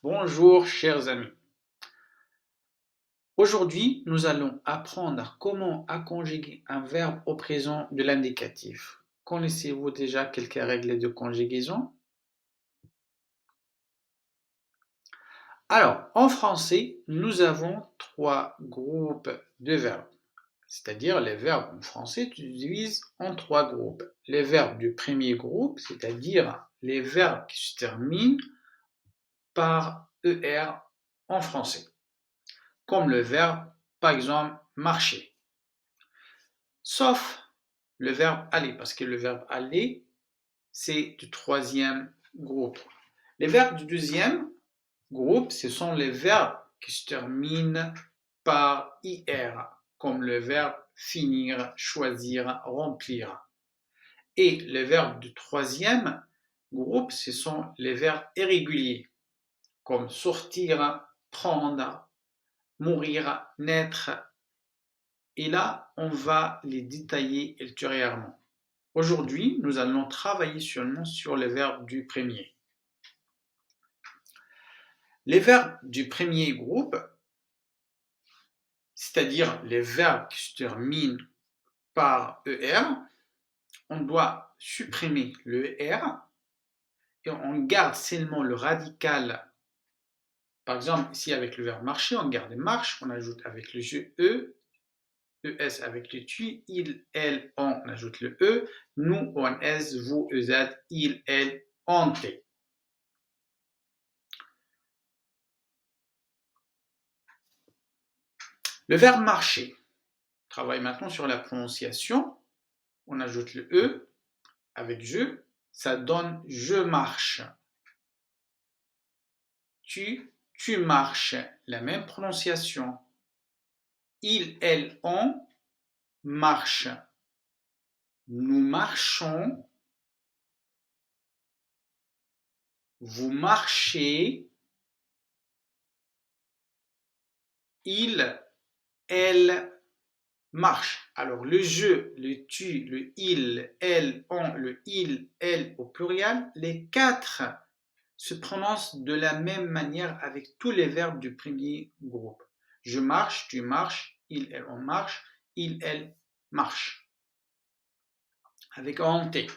Bonjour chers amis. Aujourd'hui, nous allons apprendre comment à conjuguer un verbe au présent de l'indicatif. Connaissez-vous déjà quelques règles de conjugaison? Alors, en français, nous avons trois groupes de verbes. C'est-à-dire les verbes en français se divisent en trois groupes. Les verbes du premier groupe, c'est-à-dire les verbes qui se terminent par ER en français, comme le verbe, par exemple, marcher. Sauf le verbe aller, parce que le verbe aller, c'est du troisième groupe. Les verbes du deuxième groupe, ce sont les verbes qui se terminent par IR, comme le verbe finir, choisir, remplir. Et les verbes du troisième groupe, ce sont les verbes irréguliers, comme sortir, prendre, mourir, naître. Et là, on va les détailler ultérieurement. Aujourd'hui, nous allons travailler seulement sur les verbes du premier. Les verbes du premier groupe, c'est-à-dire les verbes qui se terminent par ER, on doit supprimer le ER et on garde seulement le radical. Par exemple, ici avec le verbe marcher, on garde marche, on ajoute avec le jeu E, ES avec le tu, il, elle, on ajoute le E, nous, on, S, vous, EZ, il, elle, on, T. Le verbe marcher, on travaille maintenant sur la prononciation, on ajoute le E avec je, ça donne je marche. Tu marches, la même prononciation. Il, elle, on marche. Nous marchons. Vous marchez. Il, elle marche. Alors le je, le tu, le il, elle, on, le il, elle au pluriel, les quatre se prononcent de la même manière avec tous les verbes du premier groupe. Je marche, tu marches, il, elle, on marche, il, elle marche. Avec un T.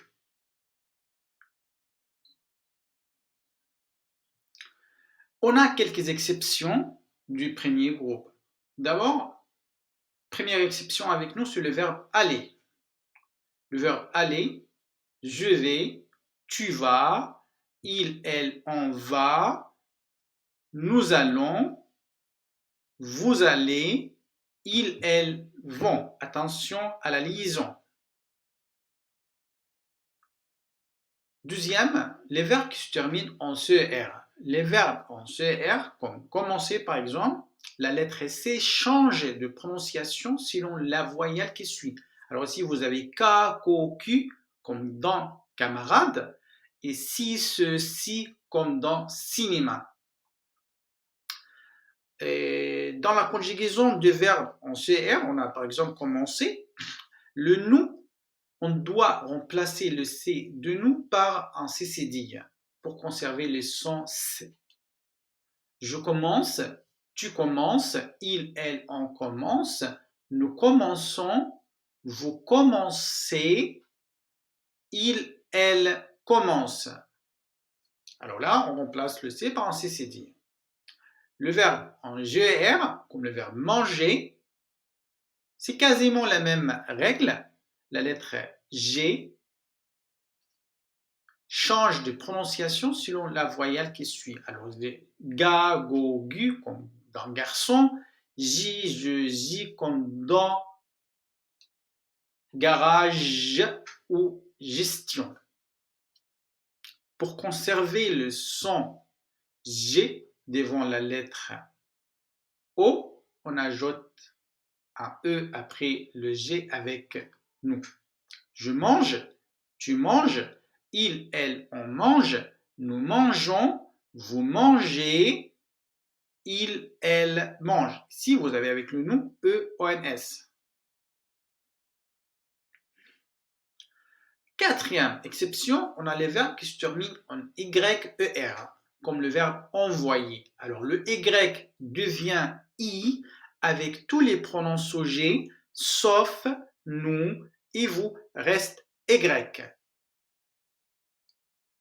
On a quelques exceptions du premier groupe. D'abord, première exception avec nous, c'est le verbe aller. Le verbe aller, je vais, tu vas, il, elle, on va, nous allons, vous allez, ils, elles vont. Attention à la liaison. Deuxième, les verbes qui se terminent en CER. Les verbes en CER, comme commencer par exemple, la lettre C change de prononciation selon la voyelle qui suit. Alors ici, vous avez K, Ko, Q, comme dans camarade, et si, ceci, comme dans cinéma. Et dans la conjugaison de verbes en CR, on a par exemple commencé, le nous, on doit remplacer le C de nous par un CCD pour conserver le son C. Je commence, tu commences, il, elle, on commence, nous commençons, vous commencez, il, elle commence. Alors là, on remplace le C par un CCD. Le verbe en GER, comme le verbe manger, c'est quasiment la même règle. La lettre G change de prononciation selon la voyelle qui suit. Alors, ga, go, gu, comme dans garçon, j, je, j, comme dans garage ou gestion. Pour conserver le son G devant la lettre O, on ajoute un E après le G avec nous. Je mange, tu manges, il, elle, on mange, nous mangeons, vous mangez, il, elle mange. Si vous avez avec le nous, E-O-N-S. Quatrième exception, on a les verbes qui se terminent en Y-E-R, comme le verbe envoyer. Alors le Y devient I avec tous les pronoms sujet, sauf nous et vous, reste Y.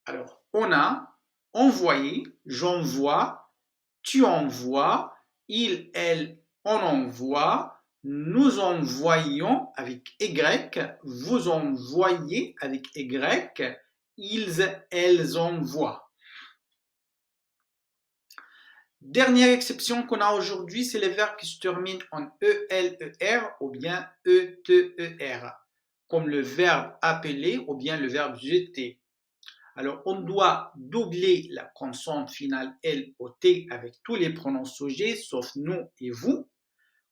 Alors on a envoyé, j'envoie, tu envoies, il, elle, on envoie, nous envoyons avec Y, vous envoyez avec Y, ils, elles envoient. Dernière exception qu'on a aujourd'hui, c'est les verbes qui se terminent en E-L-E-R ou bien E-T-E-R, comme le verbe appeler ou bien le verbe jeter. Alors, on doit doubler la consonne finale L au T avec tous les pronoms sujets, sauf nous et vous,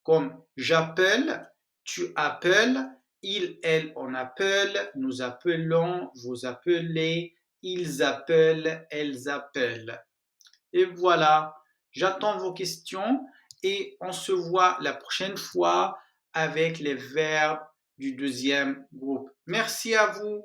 comme j'appelle, tu appelles, il, elle, on appelle, nous appelons, vous appelez, ils appellent, elles appellent. Et voilà, j'attends vos questions et on se voit la prochaine fois avec les verbes du deuxième groupe. Merci à vous.